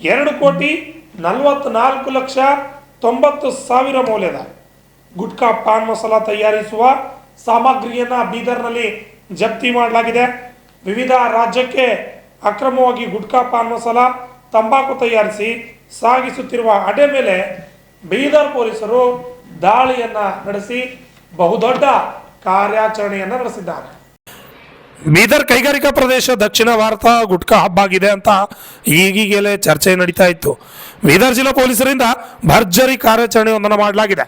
2,44,90,000 ಮೌಲ್ಯದ ಗುಟ್ಕಾ ಪಾನ್ ಮಸಾಲ ತಯಾರಿಸುವ ಸಾಮಗ್ರಿಯನ್ನು ಬೀದರ್ನಲ್ಲಿ ಜಪ್ತಿ ಮಾಡಲಾಗಿದೆ. ವಿವಿಧ ರಾಜ್ಯಕ್ಕೆ ಅಕ್ರಮವಾಗಿ ಗುಟ್ಕಾ ಪಾನ್ ಮಸಾಲ ತಂಬಾಕು ತಯಾರಿಸಿ ಸಾಗಿಸುತ್ತಿರುವ ಅಡ್ಡೆ ಮೇಲೆ ಬೀದರ್ ಪೊಲೀಸರು ದಾಳಿಯನ್ನು ನಡೆಸಿ ಬಹುದೊಡ್ಡ ಕಾರ್ಯಾಚರಣೆಯನ್ನು ನಡೆಸಿದ್ದಾರೆ. ಬೀದರ್ ಕೈಗಾರಿಕಾ ಪ್ರದೇಶ ದಕ್ಷಿಣ ಭಾರತ ಗುಟ್ಕಾ ಹಬ್ಬ ಆಗಿದೆ ಅಂತ ಈಗೀಗಲೇ ಚರ್ಚೆ ನಡೀತಾ ಇತ್ತು. ಬೀದರ್ ಜಿಲ್ಲಾ ಪೊಲೀಸರಿಂದ ಭರ್ಜರಿ ಕಾರ್ಯಾಚರಣೆಯೊಂದನ್ನು ಮಾಡಲಾಗಿದೆ.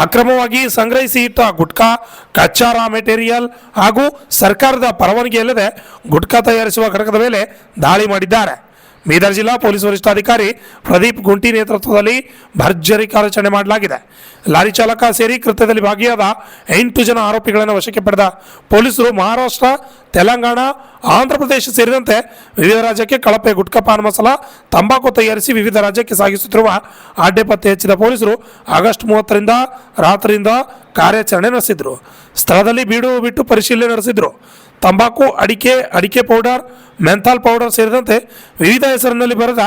ಅಕ್ರಮವಾಗಿ ಸಂಗ್ರಹಿಸಿ ಇಟ್ಟ ಗುಟ್ಕಾ, ಕಚ್ಚಾ ರಾ ಮೆಟೀರಿಯಲ್ ಹಾಗೂ ಸರ್ಕಾರದ ಪರವಾನಗಿ ಇಲ್ಲದೆ ಗುಟ್ಕಾ ತಯಾರಿಸುವ ಘಟಕದ ಮೇಲೆ ದಾಳಿ ಮಾಡಿದ್ದಾರೆ. ಬೀದರ್ ಜಿಲ್ಲಾ ಪೊಲೀಸ್ ವರಿಷ್ಠಾಧಿಕಾರಿ ಪ್ರದೀಪ್ ಗುಂಟಿ ನೇತೃತ್ವದಲ್ಲಿ ಭರ್ಜರಿ ಕಾರ್ಯಾಚರಣೆ ಮಾಡಲಾಗಿದೆ. ಲಾರಿ ಚಾಲಕ ಸೇರಿ ಕೃತ್ಯದಲ್ಲಿ ಭಾಗಿಯಾದ 8 ಜನ ಆರೋಪಿಗಳನ್ನು ವಶಕ್ಕೆ ಪಡೆದ ಪೊಲೀಸರು ಮಹಾರಾಷ್ಟ್ರ, ತೆಲಂಗಾಣ, ಆಂಧ್ರ ಪ್ರದೇಶ ಸೇರಿದಂತೆ ವಿವಿಧ ರಾಜ್ಯಕ್ಕೆ ಕಳಪೆ ಗುಟ್ಕಾ ಪಾನ್ ಮಸಾಲ, ತಂಬಾಕು ತಯಾರಿಸಿ ವಿವಿಧ ರಾಜ್ಯಕ್ಕೆ ಸಾಗಿಸುತ್ತಿರುವ ಅಡ್ಡೆ ಪತ್ತೆ ಹಚ್ಚಿದ ಪೊಲೀಸರು ಆಗಸ್ಟ್ 30ರಿಂದ ರಾತ್ರಿಯಿಂದ ಕಾರ್ಯಾಚರಣೆ ನಡೆಸಿದರು. ಸ್ಥಳದಲ್ಲಿ ಬೀಡು ಬಿಟ್ಟು ಪರಿಶೀಲನೆ ನಡೆಸಿದರು. ತಂಬಾಕು, ಅಡಿಕೆ ಪೌಡರ್, ಮೆಂಥಾಲ್ ಪೌಡರ್ ಸೇರಿದಂತೆ ವಿವಿಧ ಹೆಸರಿನಲ್ಲಿ ಬರೆದ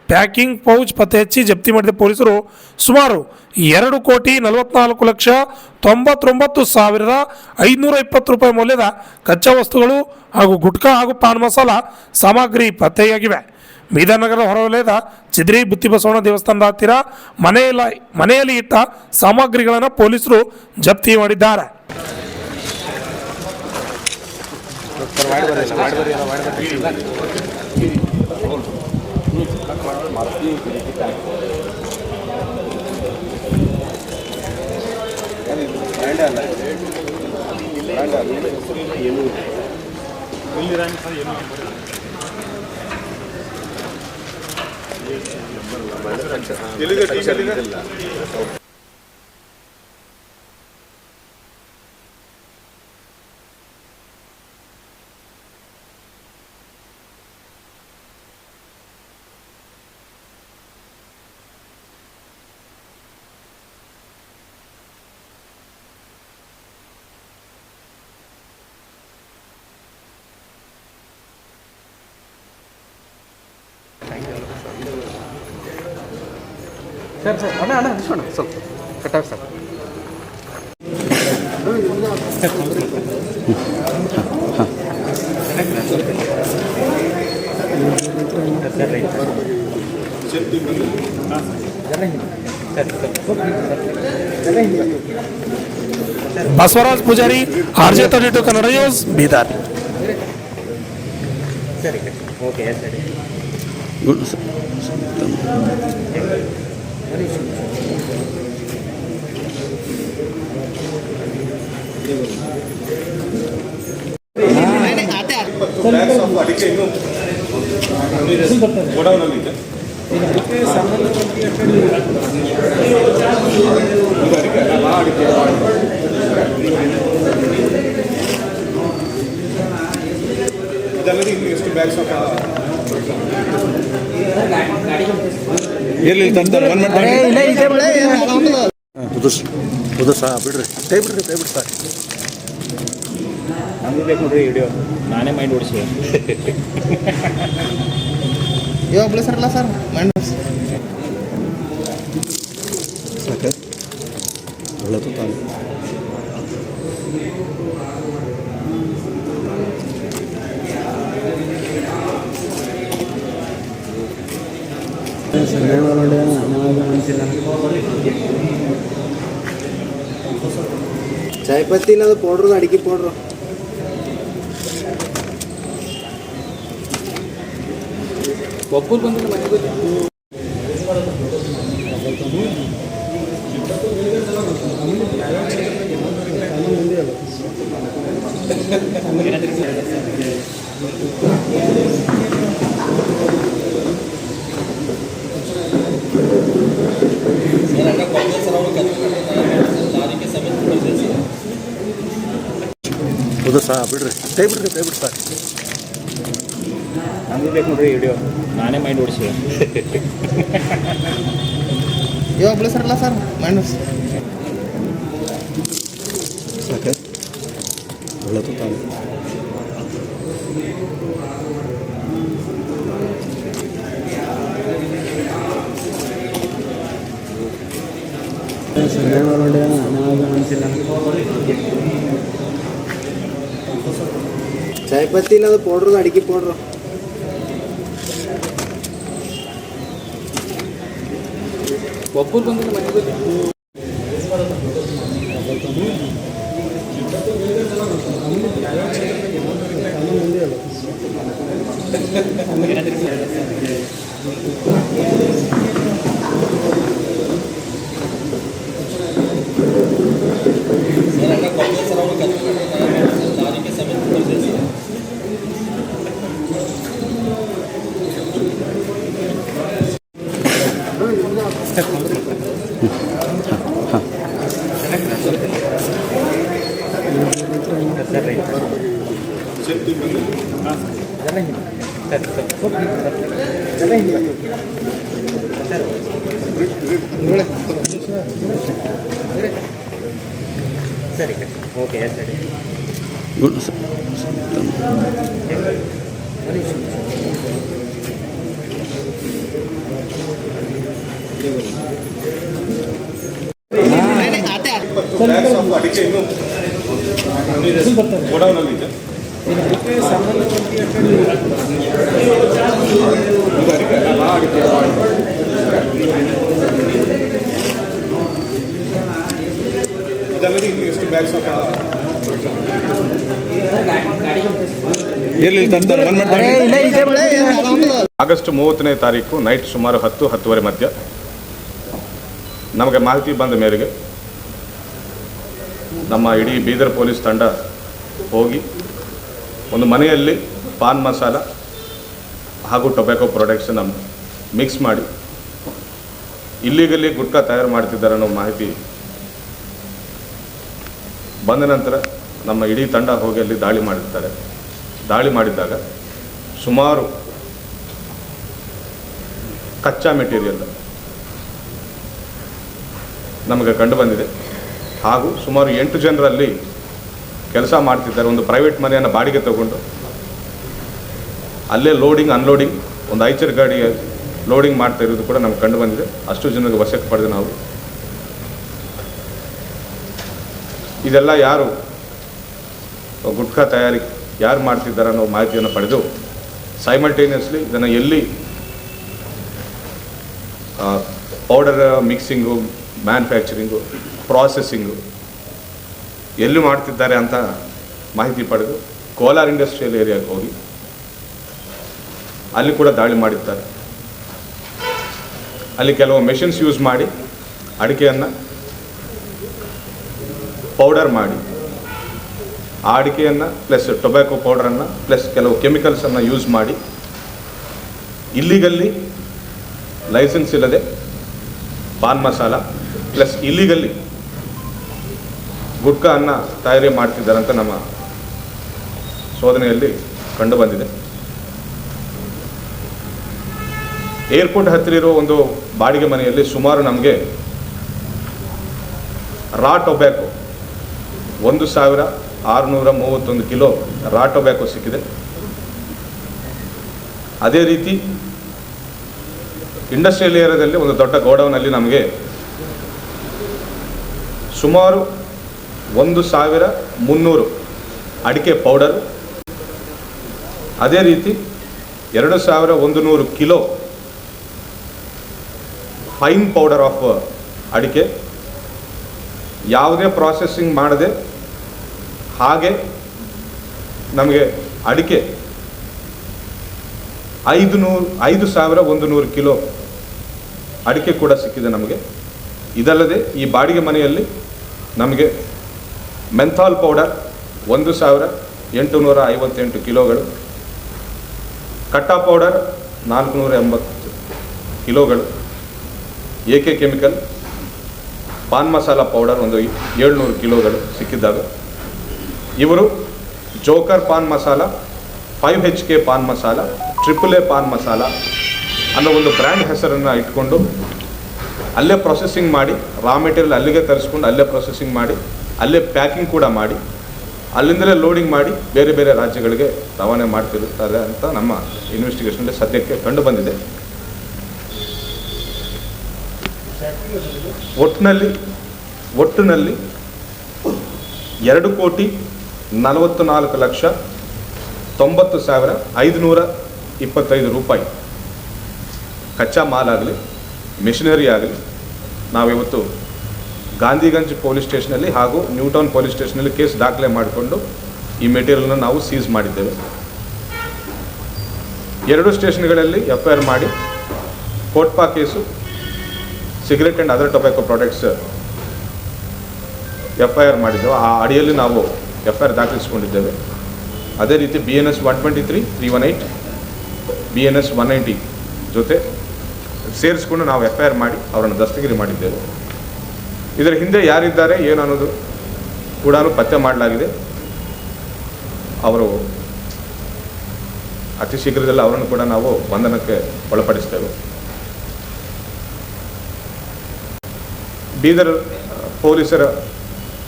ಪ್ಯಾಕಿಂಗ್ ಪೌಚ್ ಪತ್ತೆ ಹಚ್ಚಿ ಜಪ್ತಿ ಮಾಡಿದ ಪೊಲೀಸರು ಸುಮಾರು 2,44,99,520 ರೂಪಾಯಿ ಮೌಲ್ಯದ ಕಚ್ಚಾ ವಸ್ತುಗಳು ಹಾಗೂ ಗುಟ್ಕಾ ಹಾಗೂ ಪಾನ್ ಮಸಾಲ ಸಾಮಗ್ರಿ ಪತ್ತೆಯಾಗಿವೆ. ಬೀದರ್ ನಗರದ ಹೊರವಲಯದ ಚಿದ್ರಿ ಬುತ್ತಿಬಸವಣ್ಣ ದೇವಸ್ಥಾನದ ಹತ್ತಿರ ಮನೆಯಲ್ಲಿ ಇಟ್ಟ ಸಾಮಗ್ರಿಗಳನ್ನು ಪೊಲೀಸರು ಜಪ್ತಿ ಮಾಡಿದ್ದಾರೆ. ಸರ್ ಅಣ್ಣ ಸ್ವಲ್ಪ ಕಟ್ಟಾಗ sir. Basavaraj Pujari, RJ 32 Kannada news, Bidar. ಸರಿ, ಓಕೆ ಸರಿ. ಇರ್ಲಿ ತಂತಾರೆ ಬಿಡ್ರಿ ಕೈ ಬಿಡ್ರಿ ಸರ್. ನಮ್ಗೆ ಬೇಕು ನೋಡ್ರಿ ವಿಡಿಯೋ, ನಾನೇ ಮೈಂಡ್ ಓಡಿಸಿ ಇವಾಗ ಬಿಡಿಸ್ರಲ್ಲ ಸರ್ ಮೈಂಡ್ ಸಾಕೆ ಒಳ್ಳೆದು ತಾನು. ಚಾಯ್ ಪತ್ತಿ ಇಲ್ಲ, ಅದು ಪೌಡ್ರು, ಅಡಿಕೆ ಪೌಡ್ರು. ಒಬ್ಬರು ಬಂದಿಲ್ಲ ಮನೆಗೆ. ಹೌದು ಸರ್, ಬಿಡ್ರಿ ಕೈ ಬಿಡ್ರಿ ಸರ್. ನಮ್ಗೆ ಬೇಕು ನೋಡ್ರಿ ವಿಡಿಯೋ, ನಾನೇ ಮೈಂಡ್ ಓಡಿಸಿ ಇವಾಗ ಬಿಡಿಸ್ರಲ್ಲ ಸರ್ ಮೈಂಡ್ ಸಾಕೆ ಒಳ್ಳೆದು ತಾನು. ಚಾಯ್ ಪತ್ತಿ ಇಲ್ಲದ ಪೌಡ್ರ್ ಅಡಿಕೆ ಪೌಡ್ರು ಒಬ್ಬರು ಬಂದಿಲ್ಲ ಮನೆಗೆ ಸರಿ ಓಕೆ ಸರಿ ಅಡಿಕೆ ಇನ್ನು ಗೋಡೌನಲ್ಲಿ ಇದೆ. ಇದಲ್ಲದೆ ಇನ್ನು ಎಷ್ಟು ಬ್ಯಾಗ್ಸ್ ಆಗಸ್ಟ್ 30ನೇ ತಾರೀಕು ನೈಟ್ ಸುಮಾರು 10-10:30 ಮಧ್ಯ ನಮಗೆ ಮಾಹಿತಿ ಬಂದ ಮೇರೆಗೆ ನಮ್ಮ ಇಡೀ ಬೀದರ್ ಪೊಲೀಸ್ ತಂಡ ಹೋಗಿ ಒಂದು ಮನೆಯಲ್ಲಿ ಪಾನ್ ಮಸಾಲ ಹಾಗೂ ಟೊಬ್ಯಾಕೊ ಪ್ರಾಡಕ್ಟ್ಸನ್ನು ಮಿಕ್ಸ್ ಮಾಡಿ ಇಲ್ಲಿಗಲ್ಲಿ ಗುಟ್ಕಾ ತಯಾರು ಮಾಡ್ತಿದ್ದಾರೆ ಅನ್ನೋ ಮಾಹಿತಿ ಬಂದ ನಂತರ ನಮ್ಮ ಇಡೀ ತಂಡ ಹೋಗಿ ಅಲ್ಲಿ ದಾಳಿ ಮಾಡಿರ್ತಾರೆ. ದಾಳಿ ಮಾಡಿದ್ದಾಗ ಸುಮಾರು ಕಚ್ಚಾ ಮೆಟೀರಿಯಲ್ ನಮಗೆ ಕಂಡು ಬಂದಿದೆ. ಹಾಗೂ ಸುಮಾರು 8 ಜನರಲ್ಲಿ ಕೆಲಸ ಮಾಡ್ತಿದ್ದಾರೆ. ಒಂದು ಪ್ರೈವೇಟ್ ಮನೆಯನ್ನು ಬಾಡಿಗೆ ತಗೊಂಡು ಅಲ್ಲೇ ಲೋಡಿಂಗ್ ಅನ್ಲೋಡಿಂಗ್ ಒಂದು ಐಚರ್ ಗಾಡಿ ಲೋಡಿಂಗ್ ಮಾಡ್ತಾ ಇರೋದು ಕೂಡ ನಮ್ಗೆ ಕಂಡು ಬಂದಿದೆ. ಅಷ್ಟು ಜನರಿಗೆ ವಶಕ್ಕೆ ಪಡೆದು ನಾವು ಇದೆಲ್ಲ ಯಾರು ಗುಟ್ಕಾ ತಯಾರಿ ಯಾರು ಮಾಡ್ತಿದ್ದಾರೆ ಅನ್ನೋ ಮಾಹಿತಿಯನ್ನು ಪಡೆದು ಸೈಮಲ್ಟೇನಿಯಸ್ಲಿ ಇದನ್ನು ಎಲ್ಲಿ ಪೌಡರ್ ಮಿಕ್ಸಿಂಗು, ಮ್ಯಾನುಫ್ಯಾಕ್ಚರಿಂಗು, ಪ್ರಾಸೆಸ್ಸಿಂಗು ಎಲ್ಲಿ ಮಾಡ್ತಿದ್ದಾರೆ ಅಂತ ಮಾಹಿತಿ ಪಡೆದು ಕೋಲಾರ ಇಂಡಸ್ಟ್ರಿಯಲ್ ಏರಿಯಾಗೆ ಹೋಗಿ ಅಲ್ಲಿ ಕೂಡ ದಾಳಿ ಮಾಡಿದ್ದಾರೆ. ಅಲ್ಲಿ ಕೆಲವು ಮೆಷಿನ್ಸ್ ಯೂಸ್ ಮಾಡಿ ಅಡಿಕೆಯನ್ನು ಪೌಡರ್ ಮಾಡಿ ಆ ಅಡಿಕೆಯನ್ನು ಪ್ಲಸ್ ಟೊಬ್ಯಾಕೊ ಪೌಡರನ್ನು ಪ್ಲಸ್ ಕೆಲವು ಕೆಮಿಕಲ್ಸನ್ನು ಯೂಸ್ ಮಾಡಿ ಇಲ್ಲಿಗಲ್ಲಿ ಲೈಸೆನ್ಸ್ ಇಲ್ಲದೆ ಪಾನ್ ಮಸಾಲ ಪ್ಲಸ್ ಇಲ್ಲಿಗಲ್ಲಿ ಗುಟ್ಕಾ ಅನ್ನ ತಯಾರಿ ಮಾಡ್ತಿದ್ದಾರೆ ಅಂತ ನಮ್ಮ ಶೋಧನೆಯಲ್ಲಿ ಕಂಡು ಬಂದಿದೆ. ಏರ್ಪೋರ್ಟ್ ಹತ್ತಿರ ಇರೋ ಒಂದು ಬಾಡಿಗೆ ಮನೆಯಲ್ಲಿ ಸುಮಾರು ನಮಗೆ ರಾ ಟೊಬ್ಯಾಕೊ 1631 ಕಿಲೋ ರಾ ಟೊಬ್ಯಾಕೊ ಸಿಕ್ಕಿದೆ. ಅದೇ ರೀತಿ ಇಂಡಸ್ಟ್ರಿಯಲ್ ಏರಿಯಾದಲ್ಲಿ ಒಂದು ದೊಡ್ಡ ಗೋಡೌನಲ್ಲಿ ನಮಗೆ ಸುಮಾರು 1300 ಅಡಿಕೆ ಪೌಡರ್, ಅದೇ ರೀತಿ 2100 ಕಿಲೋ ಫೈನ್ ಪೌಡರ್ ಆಫ್ ಅಡಿಕೆ, ಯಾವುದೇ ಪ್ರಾಸೆಸ್ಸಿಂಗ್ ಮಾಡದೆ ಹಾಗೆ ನಮಗೆ ಅಡಿಕೆ 5100 ಕಿಲೋ ಅಡಿಕೆ ಕೂಡ ಸಿಕ್ಕಿದೆ ನಮಗೆ. ಇದಲ್ಲದೆ ಈ ಬಾಡಿಗೆ ಮನೆಯಲ್ಲಿ ನಮಗೆ ಮೆಂಥಾಲ್ ಪೌಡರ್ 1858 ಕಿಲೋಗಳು, ಕಟ್ಟಾ ಪೌಡರ್ 480 ಕಿಲೋಗಳು, AK chemical pan masala powder ಒಂದು 700 ಕಿಲೋಗಳು ಸಿಕ್ಕಿದ್ದಾಗ ಇವರು joker pan masala, 5HK pan masala, AAA pan masala ಅನ್ನೋ ಒಂದು ಬ್ರ್ಯಾಂಡ್ ಹೆಸರನ್ನು ಇಟ್ಕೊಂಡು ಅಲ್ಲೇ ಪ್ರೊಸೆಸಿಂಗ್ ಮಾಡಿ ರಾ ಮೆಟೀರಿಯಲ್ ಅಲ್ಲಿಗೆ ತರಿಸ್ಕೊಂಡು ಅಲ್ಲೇ ಪ್ರೊಸೆಸಿಂಗ್ ಮಾಡಿ ಅಲ್ಲೇ ಪ್ಯಾಕಿಂಗ್ ಕೂಡ ಮಾಡಿ ಅಲ್ಲಿಂದಲೇ ಲೋಡಿಂಗ್ ಮಾಡಿ ಬೇರೆ ಬೇರೆ ರಾಜ್ಯಗಳಿಗೆ ರವಾನೆ ಮಾಡ್ತಿರುತ್ತಾರೆ ಅಂತ ನಮ್ಮ ಇನ್ವೆಸ್ಟಿಗೇಷನಲ್ಲಿ ಸದ್ಯಕ್ಕೆ ಕಂಡು ಬಂದಿದೆ. ಒಟ್ಟಿನಲ್ಲಿ ಒಟ್ಟಿನಲ್ಲಿ 2,44,90,525 ರೂಪಾಯಿ ಕಚ್ಚಾ ಮಾಲ್ ಆಗಲಿ ಮೆಷಿನರಿ ಆಗಲಿ ನಾವಿವತ್ತು ಗಾಂಧಿಗಂಜ್ ಪೊಲೀಸ್ ಸ್ಟೇಷನಲ್ಲಿ ಹಾಗೂ ನ್ಯೂಟೌನ್ ಪೊಲೀಸ್ ಸ್ಟೇಷನಲ್ಲಿ ಕೇಸ್ ದಾಖಲೆ ಮಾಡಿಕೊಂಡು ಈ ಮೆಟೀರಿಯಲ್ನ ನಾವು ಸೀಸ್ ಮಾಡಿದ್ದೇವೆ. 2 ಸ್ಟೇಷನ್ಗಳಲ್ಲಿ FIR ಮಾಡಿ COTPA case cigarette and other tobacco products FIR ಮಾಡಿದ್ದೆವು. ಆ ಅಡಿಯಲ್ಲಿ ನಾವು FIR ದಾಖಲಿಸಿಕೊಂಡಿದ್ದೇವೆ. ಅದೇ ರೀತಿ BNS 123, 318, BNS 190 ಜೊತೆ ಸೇರಿಸ್ಕೊಂಡು ನಾವು FIR ಮಾಡಿ ಅವರನ್ನು ದಸ್ತಗಿರಿ ಮಾಡಿದ್ದೇವೆ. ಇದರ ಹಿಂದೆ ಯಾರಿದ್ದಾರೆ ಏನು ಅನ್ನೋದು ಕೂಡ ಪತ್ತೆ ಮಾಡಲಾಗಿದೆ. ಅವರು ಅತಿ ಶೀಘ್ರದಲ್ಲಿ ಅವರನ್ನು ಕೂಡ ನಾವು ಬಂಧನಕ್ಕೆ ಒಳಪಡಿಸ್ತೇವೆ. ಬೀದರ್ ಪೊಲೀಸರ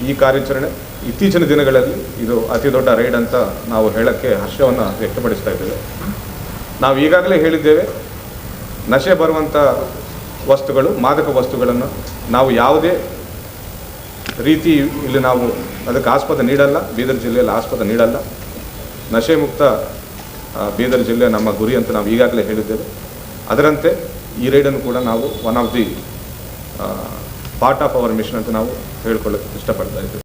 ಈ ಕಾರ್ಯಾಚರಣೆ ಇತ್ತೀಚಿನ ದಿನಗಳಲ್ಲಿ ಇದು ಅತಿ ದೊಡ್ಡ ರೈಡ್ ಅಂತ ನಾವು ಹೇಳೋಕ್ಕೆ ಹರ್ಷವನ್ನು ವ್ಯಕ್ತಪಡಿಸ್ತಾ ಇದ್ದೇವೆ. ನಾವು ಈಗಾಗಲೇ ಹೇಳಿದ್ದೇವೆ, ನಶೆ ಬರುವಂಥ ವಸ್ತುಗಳು, ಮಾದಕ ವಸ್ತುಗಳನ್ನು ನಾವು ಯಾವುದೇ ರೀತಿ ಇಲ್ಲಿ ನಾವು ಅದಕ್ಕೆ ಆಸ್ಪದ ನೀಡಲ್ಲ. ಬೀದರ್ ಜಿಲ್ಲೆಯಲ್ಲಿ ಆಸ್ಪದ ನೀಡಲ್ಲ. ನಶೆ ಮುಕ್ತ ಬೀದರ್ ಜಿಲ್ಲೆ ನಮ್ಮ ಗುರಿ ಅಂತ ನಾವು ಈಗಾಗಲೇ ಹೇಳಿದ್ದೇವೆ. ಅದರಂತೆ ಈ ರೈಡನ್ನು ಕೂಡ ನಾವು one of the part of our mission ಅಂತ ನಾವು ಹೇಳ್ಕೊಳ್ಳೋಕ್ಕೆ ಇಷ್ಟಪಡ್ತಾ ಇದ್ದೇವೆ.